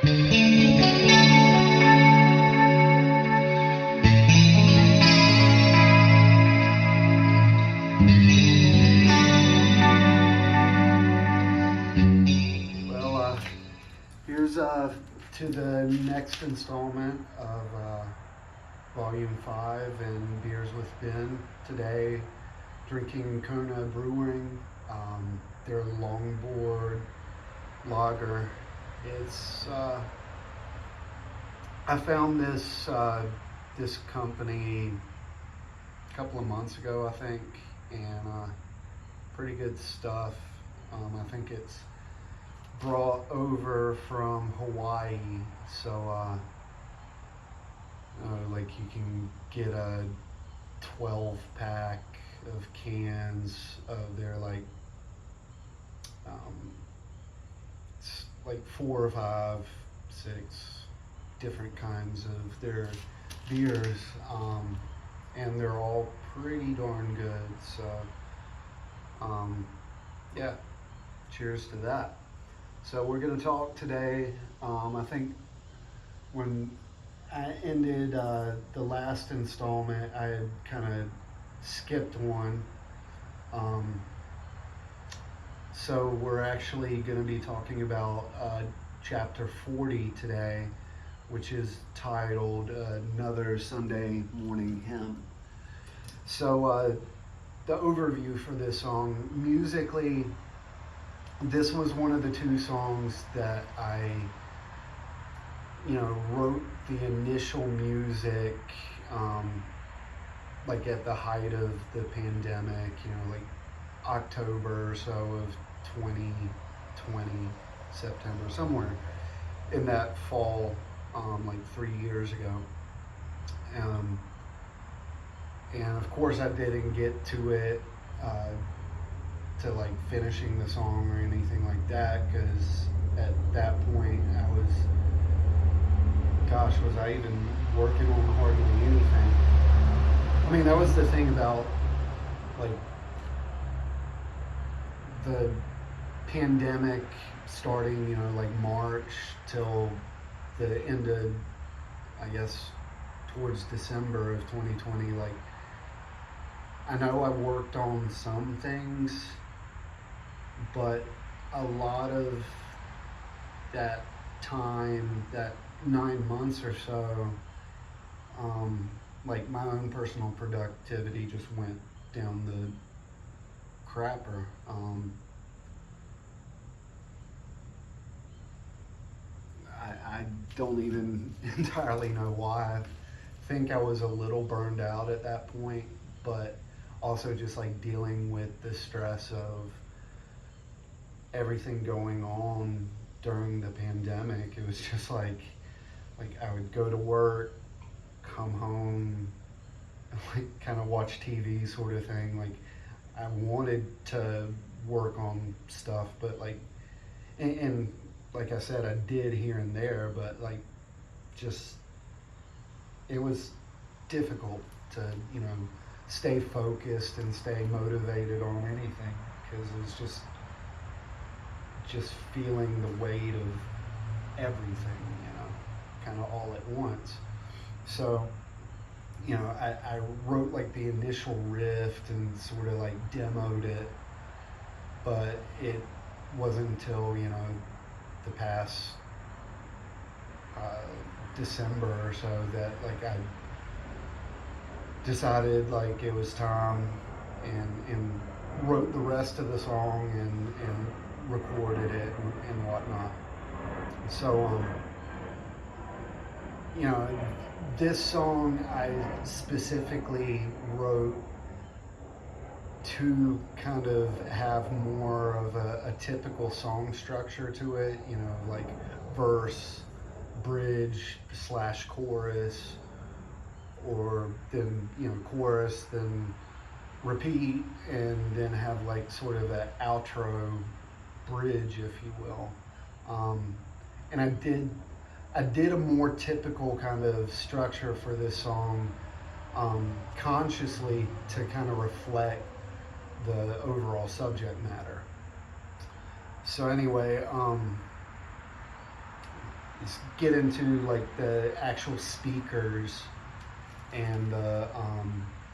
Well, here's to the next installment of Volume 5 and Beers with Ben. Today, drinking Kona Brewing, their longboard lager. It's I found this company a couple of months ago, I think, and pretty good stuff. I think it's brought over from Hawaii, so like you can get a 12 pack of cans of their it's like 4 or 5, 6 different kinds of their beers, and they're all pretty darn good. So yeah, cheers to that. So we're going to talk today. I think when I ended the last installment, I had kind of skipped one. So we're actually going to be talking about chapter 40 today, which is titled Another Sunday Morning Hymn. So the overview for this song, musically, this was one of the 2 songs that I, wrote the initial music, like at the height of the pandemic, like October or so of 2020, September, somewhere in that fall, like 3 years ago. And of course I didn't get to it, to like finishing the song or anything like that, because at that point I was, was I even working on hardly anything? I mean, that was the thing about like the pandemic starting, like March till the end of, I guess, towards December of 2020. Like, I know I worked on some things, but a lot of that time, that 9 months or so, like my own personal productivity just went down the crapper. I don't even entirely know why. I think I was a little burned out at that point, but also just like dealing with the stress of everything going on during the pandemic. It was just like I would go to work, come home, like kind of watch TV sort of thing. Like I wanted to work on stuff, but like, and like I said, I did here and there, but like just, it was difficult to, stay focused and stay motivated on anything, because it was just feeling the weight of everything, kind of all at once. So, I wrote like the initial riff and sort of like demoed it, but it wasn't until, the past December or so that like I decided like it was time, and wrote the rest of the song and recorded it and whatnot. So this song I specifically wrote to kind of have more of a typical song structure to it, like verse, bridge / chorus, or then, chorus, then repeat, and then have like sort of an outro bridge, if you will. And I did a more typical kind of structure for this song, consciously, to kind of reflect the overall subject matter. So anyway, get into like the actual speakers and the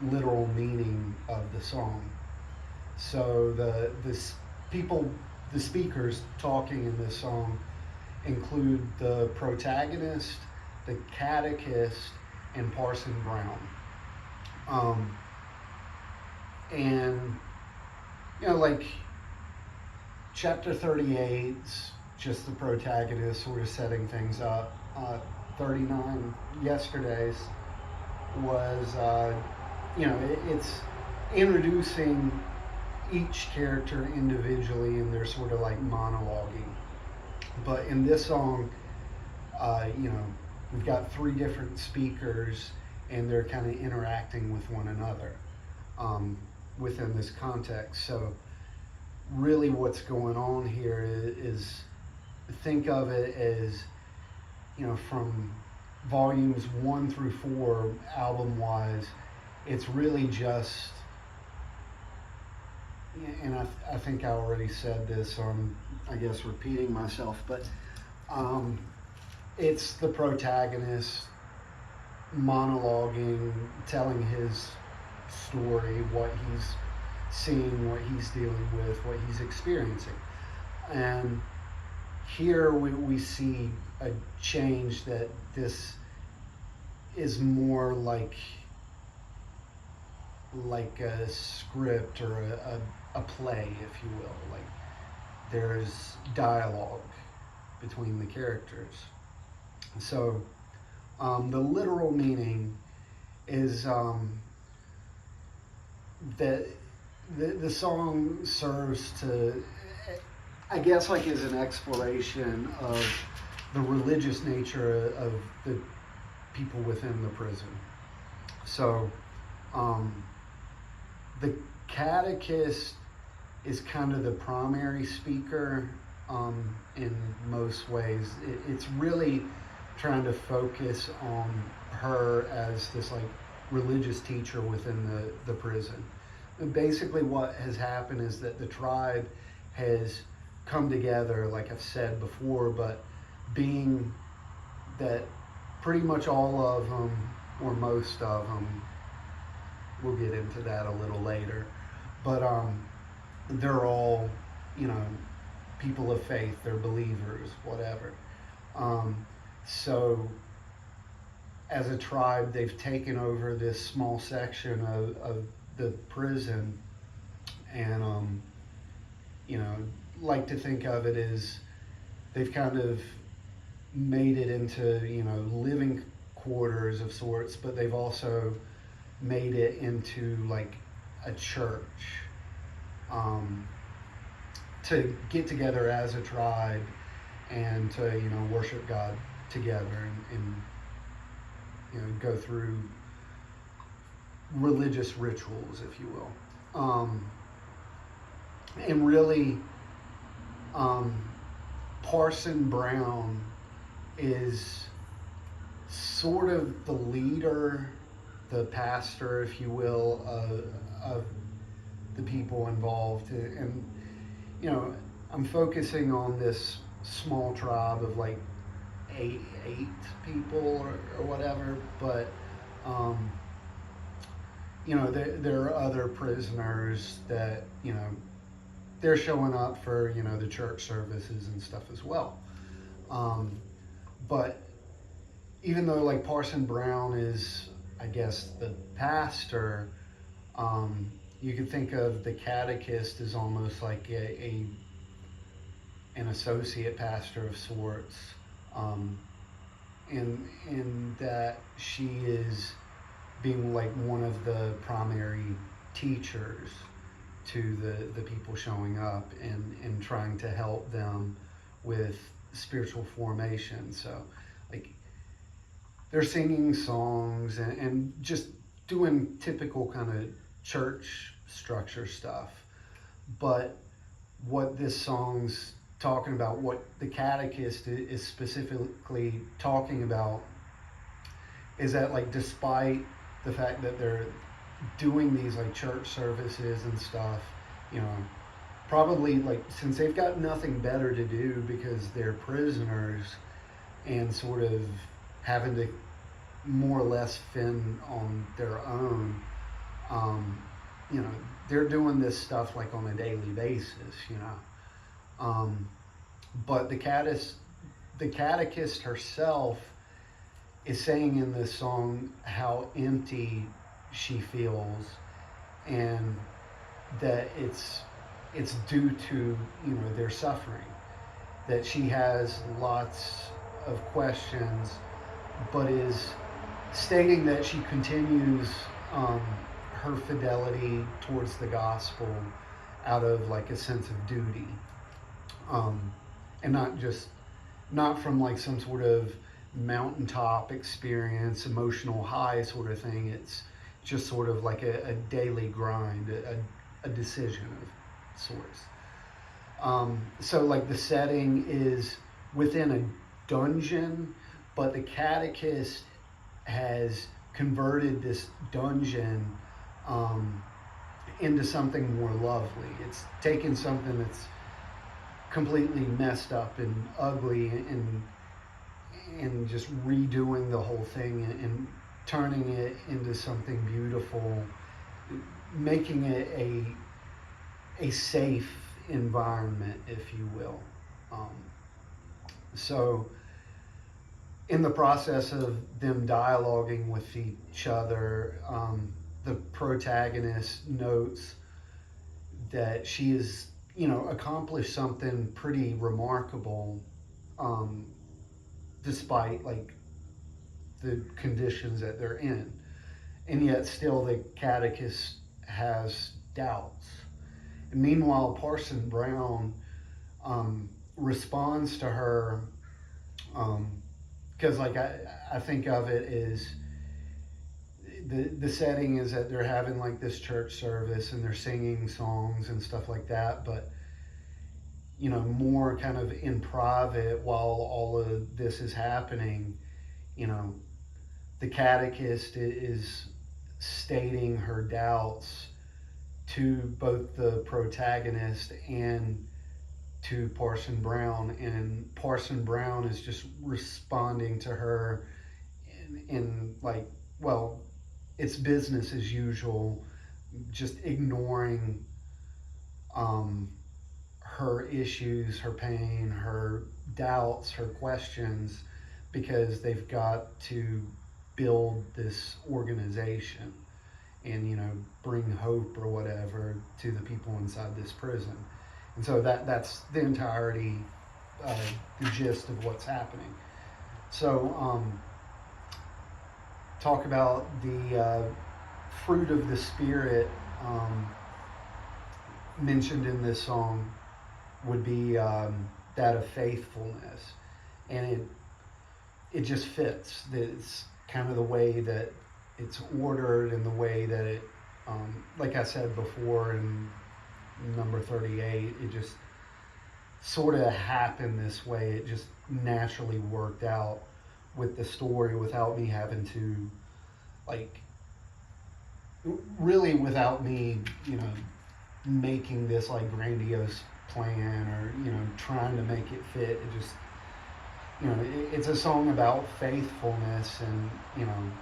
literal meaning of the song. So people, the speakers talking in this song include the protagonist, the catechist, and Parson Brown. And like chapter 38's just the protagonist sort of setting things up. 39 yesterday's was it's introducing each character individually, and they're sort of like monologuing. But in this song, we've got three different speakers, and they're kind of interacting with one another within this context. So really what's going on here is think of it as, from volumes 1 through 4, album-wise, it's really just, and I think I already said this, so I'm, I guess, repeating myself, but it's the protagonist monologuing, telling his story, what he's seeing, what he's dealing with, what he's experiencing. And here we see a change, that this is more like a script or a play, if you will. Like there's dialogue between the characters. So the literal meaning is that the song serves to, I guess, like as an exploration of the religious nature of the people within the prison. So the catechist is kind of the primary speaker in most ways. It's really trying to focus on her as this like religious teacher within the prison. And basically what has happened is that the tribe has come together, like I've said before, but being that pretty much all of them, or most of them, we'll get into that a little later, but they're all, people of faith, they're believers, whatever. So as a tribe, they've taken over this small section of the prison, and like to think of it as they've kind of made it into living quarters of sorts, but they've also made it into like a church, to get together as a tribe and to worship God together and go through religious rituals, if you will. And really, Parson Brown is sort of the leader, the pastor, if you will, of the people involved. And I'm focusing on this small tribe of like eight people or whatever, but there are other prisoners that they're showing up for the church services and stuff as well. But even though like Parson Brown is, I guess, the pastor, you could think of the catechist as almost like an associate pastor of sorts, in that she is being like one of the primary teachers to the people showing up and trying to help them with spiritual formation. So like they're singing songs and just doing typical kind of church structure stuff. But what this song's talking about, what the catechist is specifically talking about, is that like despite the fact that they're doing these like church services and stuff, probably like since they've got nothing better to do because they're prisoners, and sort of having to more or less fend on their own. Um, you know, they're doing this stuff like on a daily basis, you know. But the catechist herself is saying in this song how empty she feels, and that it's due to, you know, their suffering. That she has lots of questions, but is stating that she continues um, her fidelity towards the gospel out of like a sense of duty, um, and not from like some sort of mountaintop experience, emotional high sort of thing. It's just sort of like a daily grind, a decision of sorts. So like the setting is within a dungeon, but the catechist has converted this dungeon um, into something more lovely. It's taken something that's completely messed up and ugly, and just redoing the whole thing, and turning it into something beautiful, making it a safe environment, if you will. Um, so, in the process of them dialoguing with each other, the protagonist notes that she has, you know, accomplished something pretty remarkable, um, despite like the conditions that they're in, and yet still the catechist has doubts. And meanwhile, Parson Brown responds to her, because like I think of it as the setting is that they're having like this church service and they're singing songs and stuff like that, but you know, more kind of in private while all of this is happening. You know, the catechist is stating her doubts to both the protagonist and to Parson Brown, and Parson Brown is just responding to her in like, well, it's business as usual, just ignoring her issues, her pain, her doubts, her questions, because they've got to build this organization and, you know, bring hope or whatever to the people inside this prison. And so that's the entirety, the gist of what's happening. So talk about the fruit of the Spirit mentioned in this song would be that of faithfulness, and it just fits. It's kind of the way that it's ordered, and the way that it, like I said before in number 38, it just sort of happened this way. It just naturally worked out with the story without me having to, like, really without me, you know, making this like grandiose plan, or, you know, trying to make it fit. It just, you know, it's a song about faithfulness, and, you know,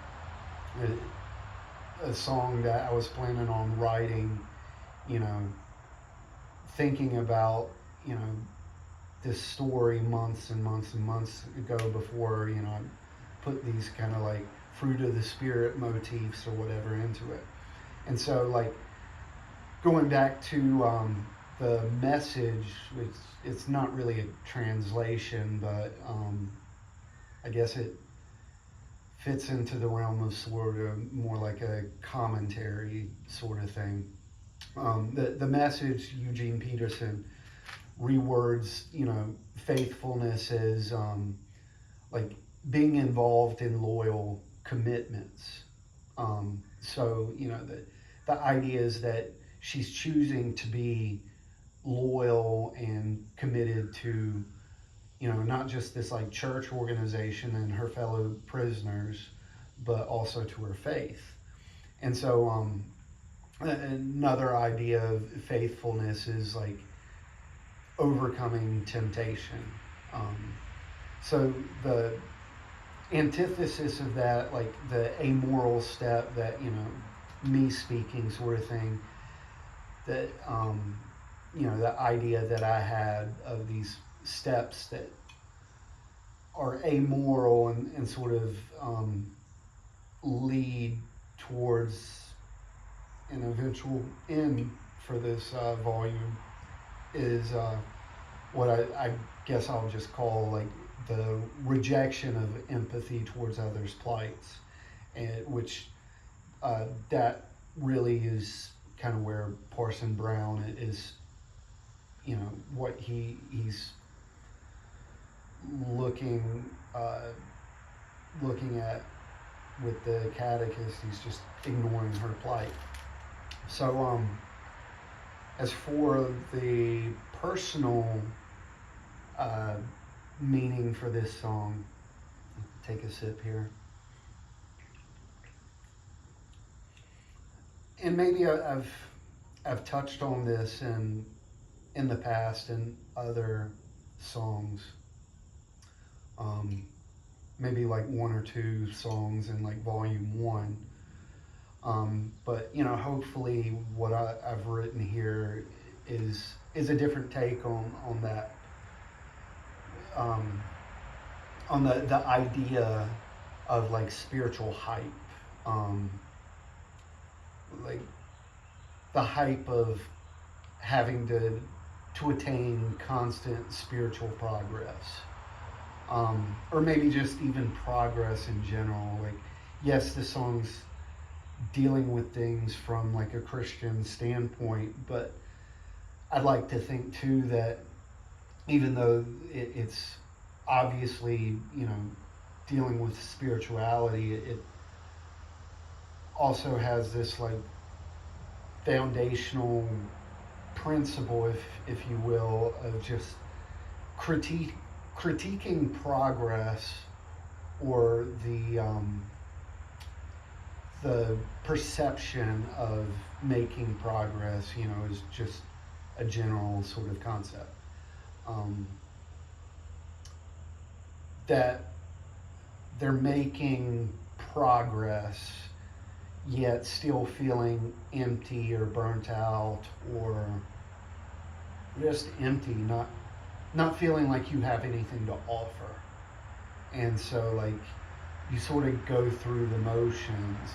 a song that I was planning on writing, you know, thinking about, you know, this story months and months and months ago before, you know, I put these kind of like fruit of the Spirit motifs or whatever into it. And so, like, going back to the message, which it's not really a translation, but I guess it fits into the realm of sort of more like a commentary sort of thing. The message, Eugene Peterson rewords, you know, faithfulness as like being involved in loyal commitments. So, you know, the idea is that she's choosing to be loyal and committed to, you know, not just this like church organization and her fellow prisoners, but also to her faith. And so another idea of faithfulness is like overcoming temptation. So the antithesis of that, like the amoral step that, me speaking sort of thing, that, the idea that I had of these steps that are amoral and sort of lead towards an eventual end for this volume is what I guess I'll just call like the rejection of empathy towards others' plights, and which that really is kind of where Parson Brown is, what he's looking looking at with the catechist. He's just ignoring her plight. So as for the personal meaning for this song, take a sip here. And maybe I've touched on this in the past in other songs. Maybe like one or two songs in like volume 1. But hopefully what I've written here is a different take on that, on the idea of like spiritual hype, like the hype of having to attain constant spiritual progress, or maybe just even progress in general. Like, yes, the song's dealing with things from like a Christian standpoint, but I'd like to think too that even though it's obviously dealing with spirituality, it also has this like foundational principle, if you will, of just critiquing progress, or the perception of making progress, is just a general sort of concept. That they're making progress, yet still feeling empty or burnt out, or just empty, not feeling like you have anything to offer. And so like you sort of go through the motions.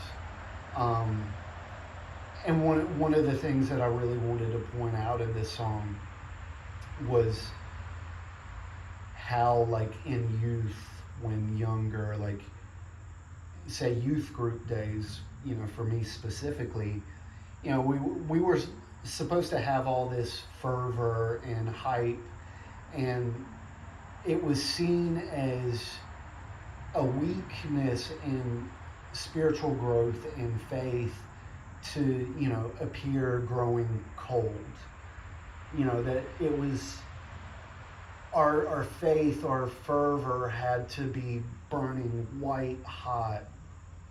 And one of the things that I really wanted to point out in this song was how, like, in youth, when younger, like, say youth group days, for me specifically, we were supposed to have all this fervor and hype, and it was seen as a weakness in spiritual growth and faith to, appear growing cold. That it was our faith, our fervor had to be burning white hot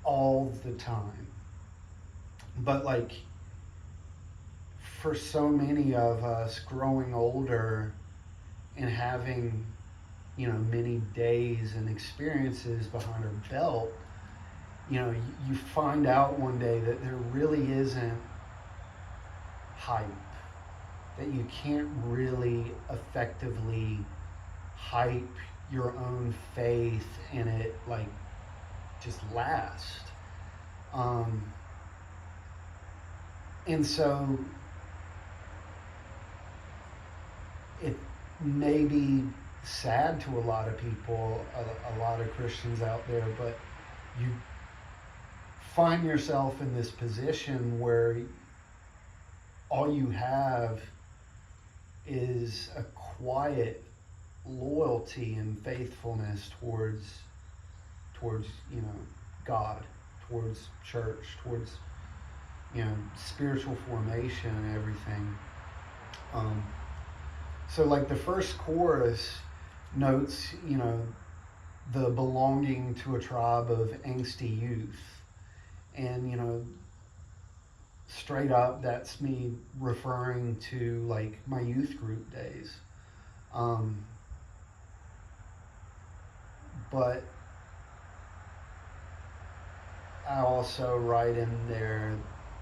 all the time. But like, for so many of us growing older and having, many days and experiences behind our belt, you find out one day that there really isn't hype, that you can't really effectively hype your own faith and it like just last. And so it may be sad to a lot of people, a lot of Christians out there, but you find yourself in this position where all you have is a quiet loyalty and faithfulness towards God, towards church, towards spiritual formation and everything. So like the first chorus notes, the belonging to a tribe of angsty youth. And, straight up, that's me referring to like my youth group days. but I also write in there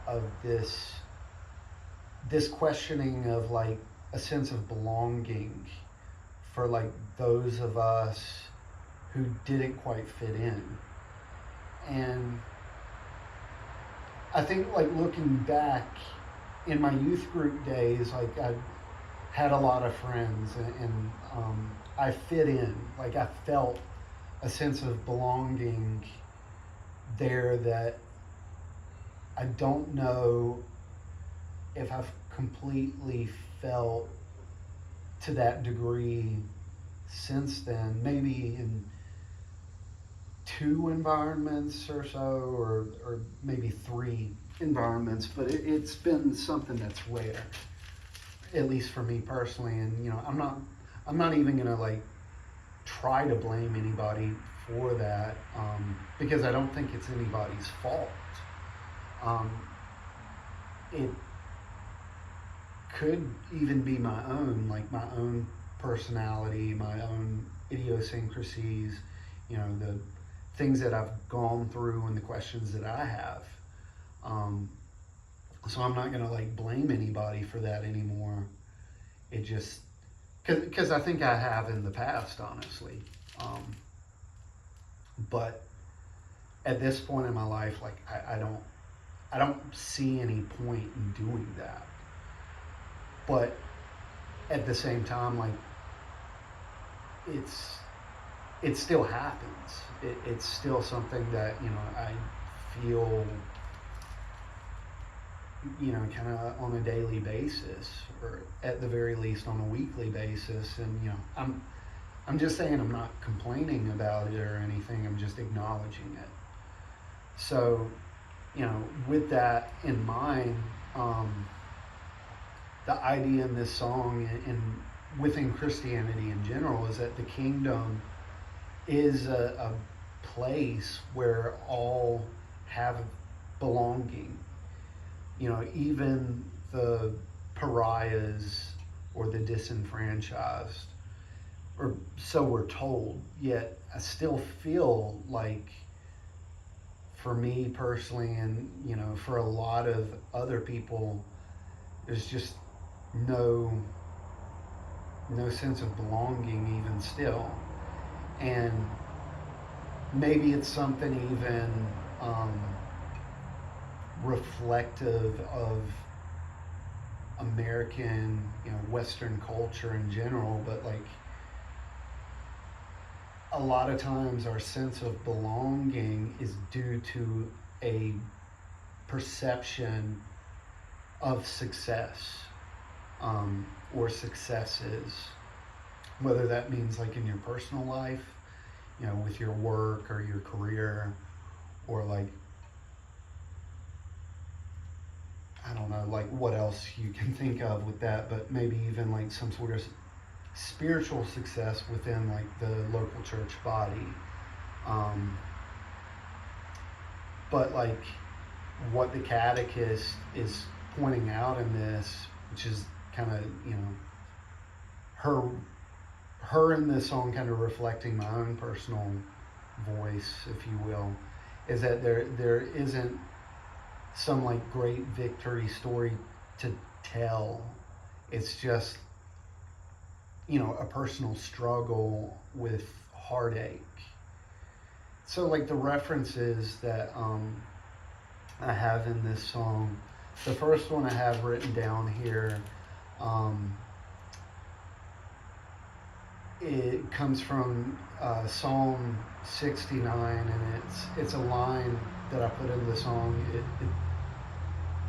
of this questioning of like a sense of belonging for like those of us who didn't quite fit in. And I think like looking back in my youth group days, like I had a lot of friends, and I fit in. Like I felt a sense of belonging there that I don't know if I've completely felt to that degree since then. Maybe in two environments or so, or maybe three environments, but it's been something that's rare, at least for me personally. And I'm not even gonna like try to blame anybody for that, because I don't think it's anybody's fault. Um, it could even be my own, like my own personality, my own idiosyncrasies, the things that I've gone through and the questions that I have. Um, so I'm not gonna like blame anybody for that anymore. It just, because I think I have in the past, honestly. But at this point in my life, like I don't see any point in doing that. But at the same time, like it still happens. It's still something that I feel kind of on a daily basis, or at the very least on a weekly basis. And I'm just saying, I'm not complaining about it or anything. I'm just acknowledging it. So, with that in mind, the idea in this song and within Christianity in general is that the kingdom is a place where all have belonging. Even the pariahs or the disenfranchised, or so we're told. Yet I still feel like, for me personally, and for a lot of other people, there's just no sense of belonging even still. And maybe it's something even reflective of American, Western culture in general, but like a lot of times our sense of belonging is due to a perception of success, or successes, whether that means like in your personal life, with your work or your career, or like, I don't know, like what else you can think of with that, but maybe even like some sort of spiritual success within like the local church body. But like what the catechist is pointing out in this, which is kind of, her in this song kind of reflecting my own personal voice, if you will, is that there isn't some like great victory story to tell. It's just, a personal struggle with heartache. So like the references that I have in this song, the first one I have written down here, it comes from Psalm 69, and it's a line that I put in the song.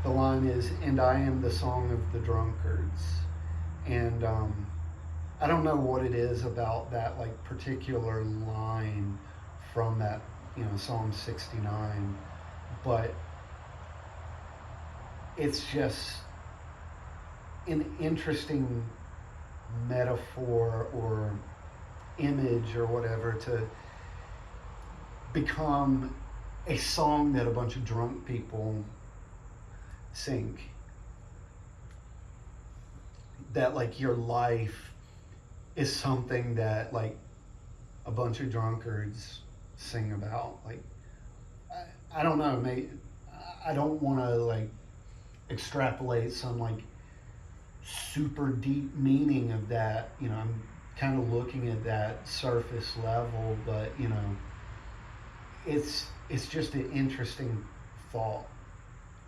The line is, "And I am the song of the drunkards." And I don't know what it is about that like particular line from that, Psalm 69, but it's just an interesting metaphor or image or whatever to become a song that a bunch of drunk people sing. That like your life is something that like a bunch of drunkards sing about. Like, I don't know, maybe I don't want to like extrapolate some like super deep meaning of that. I'm kind of looking at that surface level, but it's just an interesting thought,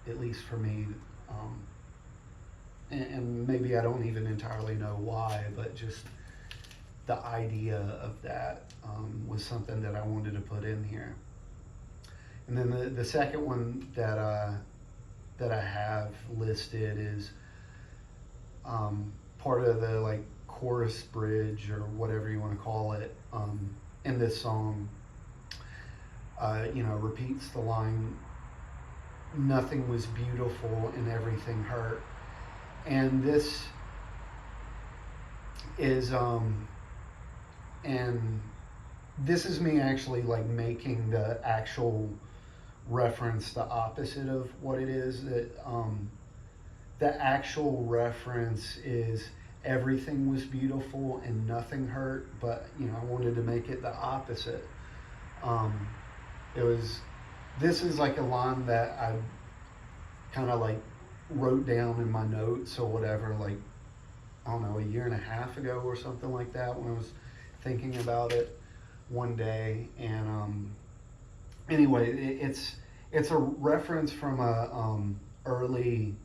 at least for me. Um, and maybe I don't even entirely know why, but just the idea of that was something that I wanted to put in here. And then the second one that I have listed is part of the like chorus bridge or whatever you want to call it in this song. Repeats the line, "Nothing was beautiful and everything hurt," and this is and this is me actually like making the actual reference the opposite of what it is. That the actual reference is everything was beautiful and nothing hurt, but I wanted to make it the opposite. It was This is like a line that I kind of like wrote down in my notes or whatever, like I don't know, a year and a half ago or something like that, when I was thinking about it one day. And anyway, it's a reference from a early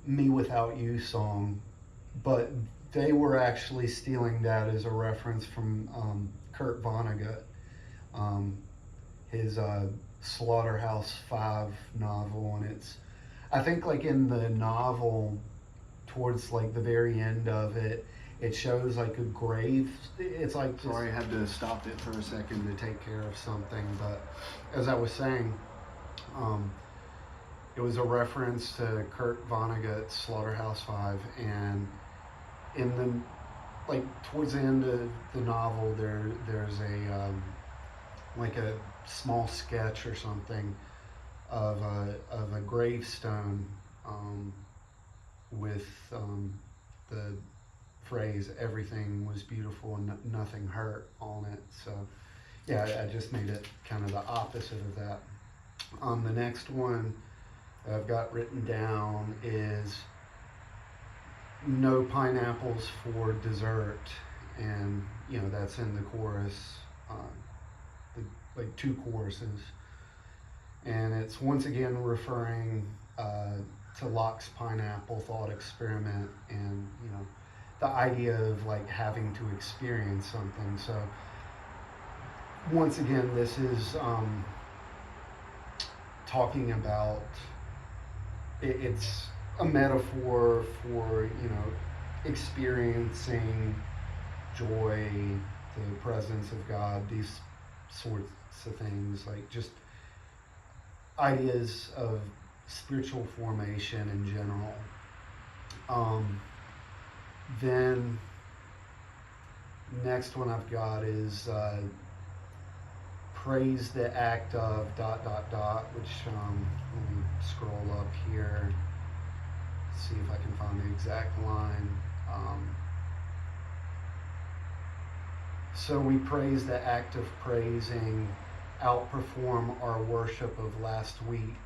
"Me Without You" song, but they were actually stealing that as a reference from Kurt Vonnegut, his Slaughterhouse-Five novel. And I think like in the novel, towards like the very end of it, it shows like a grave. It's like, sorry, I had to stop it for a second to take care of something. But as I was saying, it was a reference to Kurt Vonnegut's Slaughterhouse-Five, and in the like towards the end of the novel, there's a like a small sketch or something of a gravestone with the phrase "everything was beautiful and nothing hurt" on it. So yeah, I just made it kind of the opposite of that. The next one I've got written down is "No pineapples for dessert," and that's in the chorus, like two choruses, and it's once again referring to Locke's pineapple thought experiment, and the idea of like having to experience something. So once again, this is talking about it's a metaphor for experiencing joy, the presence of God, these sorts of things, like just ideas of spiritual formation in general. Then next one I've got is "Praise the act of ... which let me scroll up here, see if I can find the exact line. "So we praise the act of praising, outperform our worship of last week, ?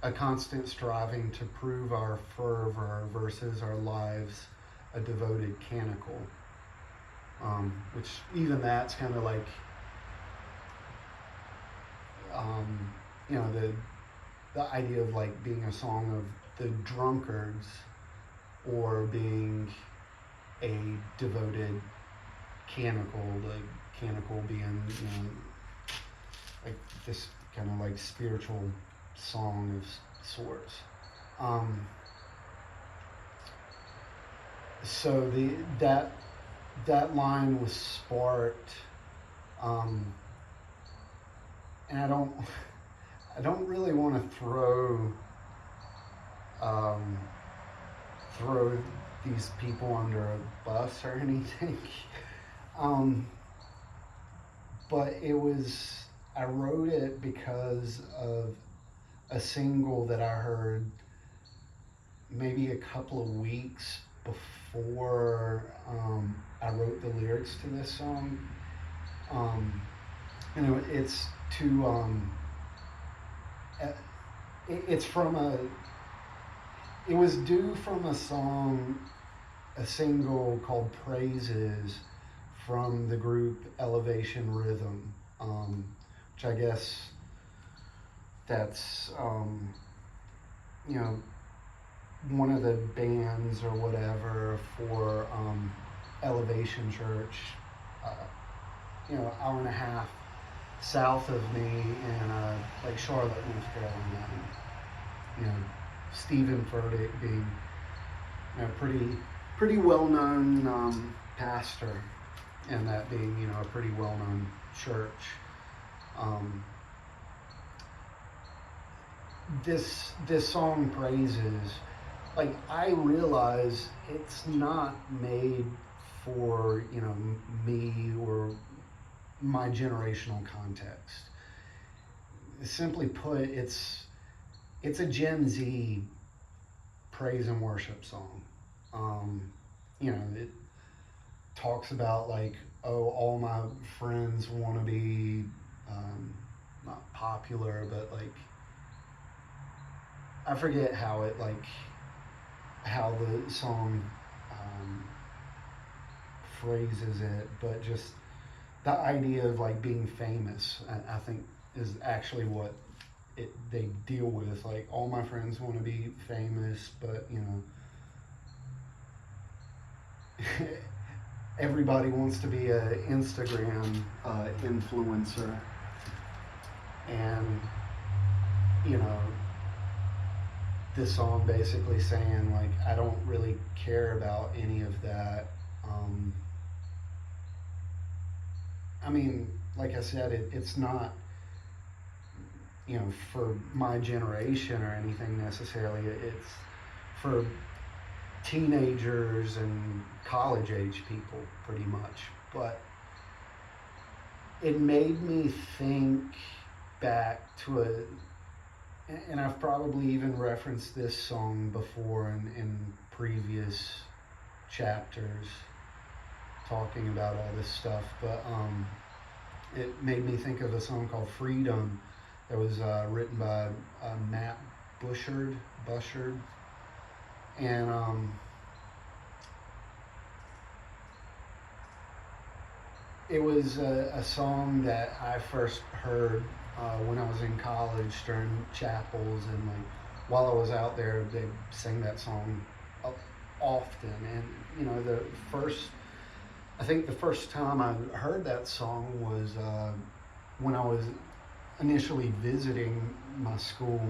A constant striving to prove our fervor versus our lives a devoted canticle." Which even that's kind of like, the idea of like being a song of the drunkards, or being a devoted canticle, the canticle being, like this kind of like spiritual song of sorts. So that line was sparked, and I don't really want to throw these people under a bus or anything, but I wrote it because of a single that I heard maybe a couple of weeks before I wrote the lyrics to this song. Um, it's to uh, it's from a it was due from a song, a single called Praises from the group Elevation Rhythm, which I guess that's you know one of the bands or whatever for Elevation Church, uh, hour and a half south of me in like Charlotte, North Carolina. And, Stephen Furtick being pretty well known pastor, and that being a pretty well known church. Um, this song Praises, like, I realize it's not made for me or my generational context. Simply put, it's a Gen Z praise and worship song. It talks about, like, oh, all my friends want to be not popular, but, like, I forget how the song phrases it, but just the idea of, like, being famous, I think, is actually what they deal with. Like, all my friends want to be famous, but everybody wants to be an Instagram influencer, and this song basically saying, like, I don't really care about any of that. I mean, like I said, it's not for my generation or anything necessarily. It's for teenagers and college age people pretty much. But it made me think back to and I've probably even referenced this song before in previous chapters talking about all this stuff, but it made me think of a song called Freedom that was written by Matt Bushard, and it was a song that I first heard when I was in college during chapels, and, like, while I was out there, they sang that song often. And I think the first time I heard that song was when I was initially visiting my school,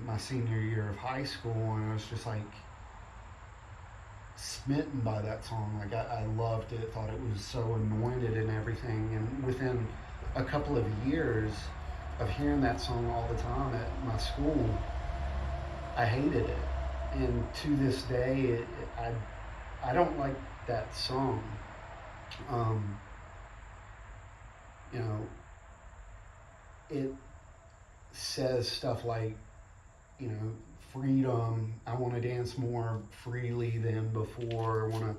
my senior year of high school, and I was just, like, smitten by that song. Like, I loved it, thought it was so anointed and everything. And within a couple of years of hearing that song all the time at my school, I hated it. And to this day, I don't like that song. It says stuff like, freedom, I want to dance more freely than before, I want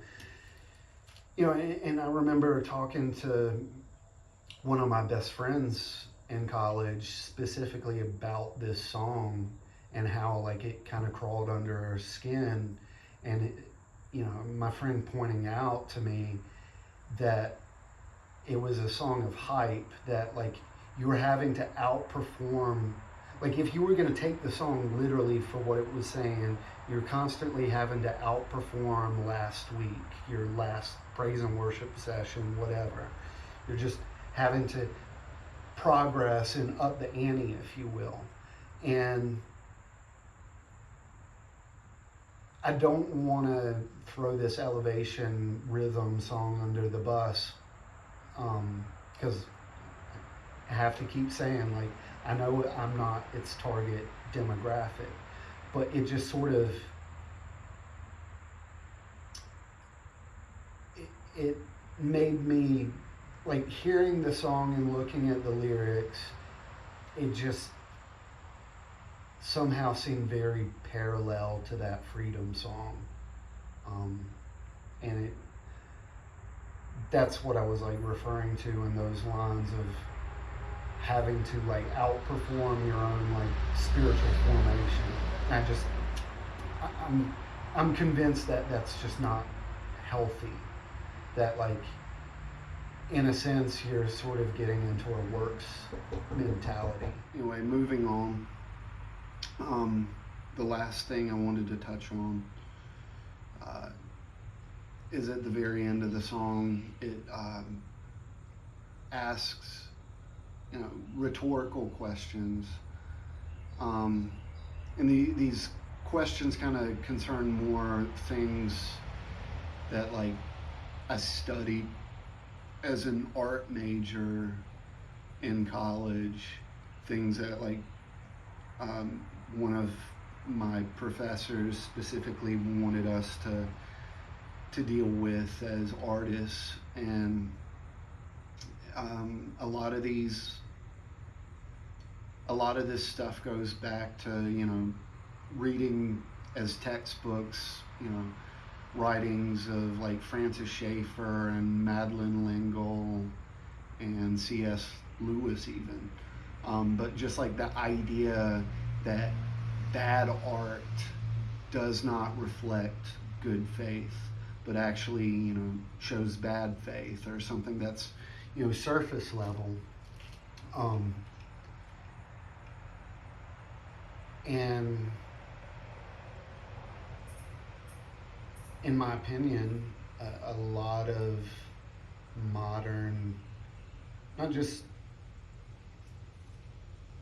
to, and I remember talking to one of my best friends in college specifically about this song and how, like, it kind of crawled under her skin, and my friend pointing out to me that it was a song of hype, that, like, you were having to outperform. Like, if you were going to take the song literally for what it was saying, you're constantly having to outperform last week, your last praise and worship session, whatever. You're just having to progress and up the ante, if you will. And I don't want to throw this Elevation Rhythm song under the bus, because I have to keep saying, like, I know I'm not its target demographic, but it just sort of, it made me, like, hearing the song and looking at the lyrics, it just somehow seemed very parallel to that Freedom song. And that's what I was like referring to in those lines of having to like outperform your own like spiritual formation. And I'm convinced that that's just not healthy. That like in a sense you're sort of getting into a works mentality. Anyway, moving on. The last thing I wanted to touch on is at the very end of the song. It asks, rhetorical questions, and these questions kind of concern more things that like I studied as an art major in college, things that like one of my professors specifically wanted us to deal with as artists. And a lot of this stuff goes back to reading as textbooks, writings of like Francis Schaeffer and Madeleine L'Engle and C.S. Lewis even. But just like the idea that bad art does not reflect good faith, but actually, shows bad faith or something that's, surface level. And in my opinion, a lot of modern, not just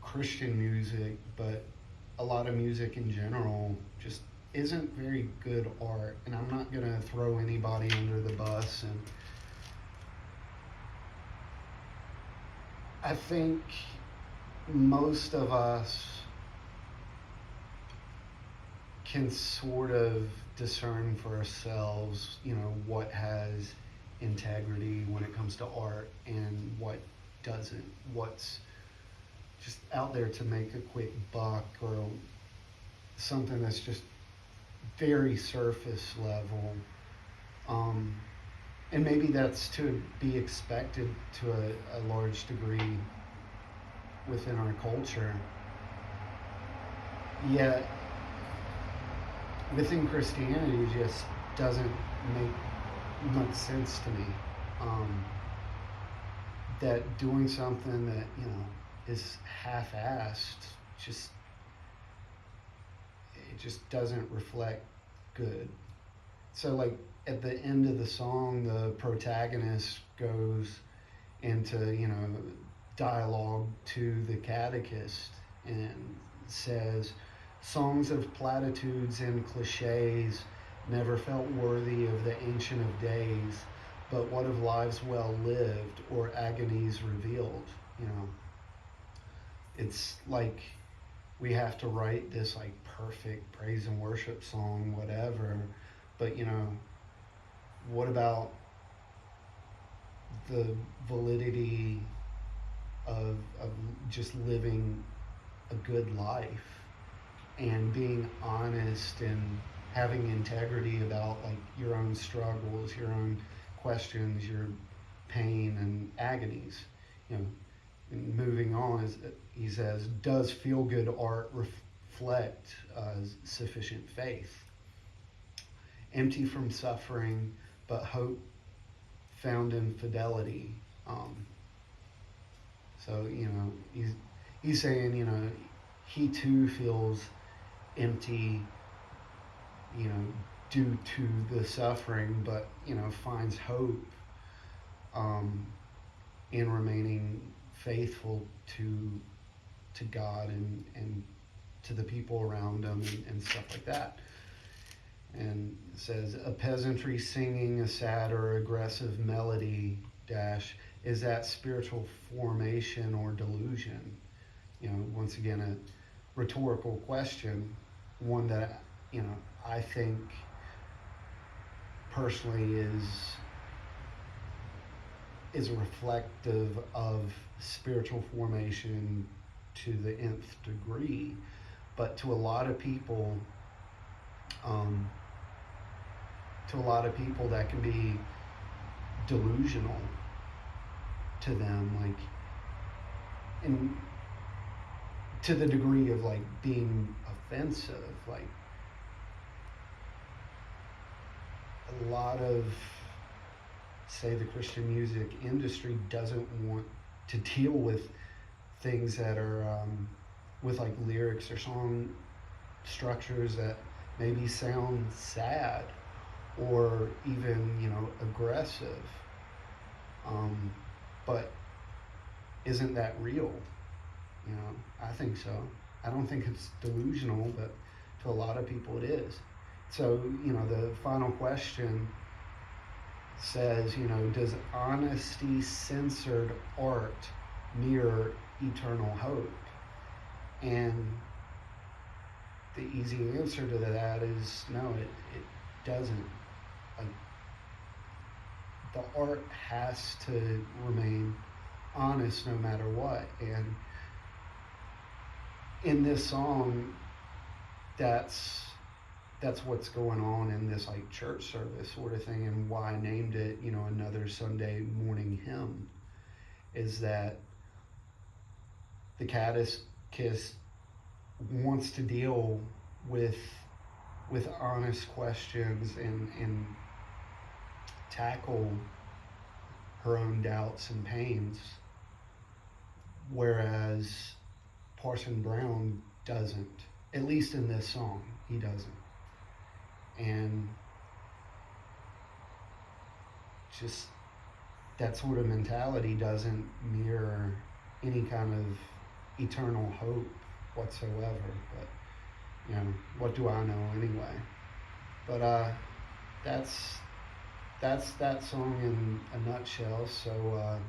Christian music, but a lot of music in general just isn't very good art. And I'm not gonna throw anybody under the bus. And I think most of us can sort of discern for ourselves, what has integrity when it comes to art and what doesn't, what's just out there to make a quick buck or something that's just very surface level. And maybe that's to be expected to a large degree within our culture. Yet, within Christianity, it just doesn't make much sense to me. That doing something that, is half-assed, it just doesn't reflect good. So like at the end of the song, the protagonist goes into, dialogue to the catechist and says, songs of platitudes and cliches never felt worthy of the Ancient of Days, but what of lives well lived or agonies revealed, It's like we have to write this like perfect praise and worship song, whatever, but what about the validity of just living a good life and being honest and having integrity about like your own struggles, your own questions, your pain and agonies, And moving on, he says, does feel-good art reflect sufficient faith? Empty from suffering, but hope found in fidelity. So, he's saying, he too feels empty, due to the suffering, but, finds hope in remaining faithful to God and to the people around him and stuff like that. And it says, a peasantry singing a sad or aggressive melody is that spiritual formation or delusion? Once again, a rhetorical question, one that, I think personally is reflective of spiritual formation to the nth degree. But to a lot of people, to a lot of people that can be delusional to them, like, and to the degree of like being offensive. Like, a lot of, say, the Christian music industry doesn't want to deal with things that are with like lyrics or song structures that maybe sound sad or even, you know, aggressive. But isn't that real? You know, I think so. I don't think it's delusional, but to a lot of people it is. So, you know, the final question says, you know, does honesty censored art mirror eternal hope? And the easy answer to that is no, it doesn't. Like, the art has to remain honest no matter what. And in this song, that's what's going on in this like church service sort of thing, and why I named it, you know, Another Sunday Morning Hymn, is that the catechist wants to deal with honest questions and tackle her own doubts and pains, whereas Parson Brown doesn't. At least in this song, he doesn't. And just that sort of mentality doesn't mirror any kind of eternal hope whatsoever. But, you know, what do I know anyway? But that's that song in a nutshell. So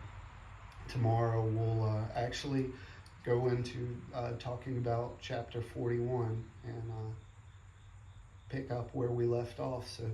tomorrow we'll actually go into talking about chapter 41 and pick up where we left off. So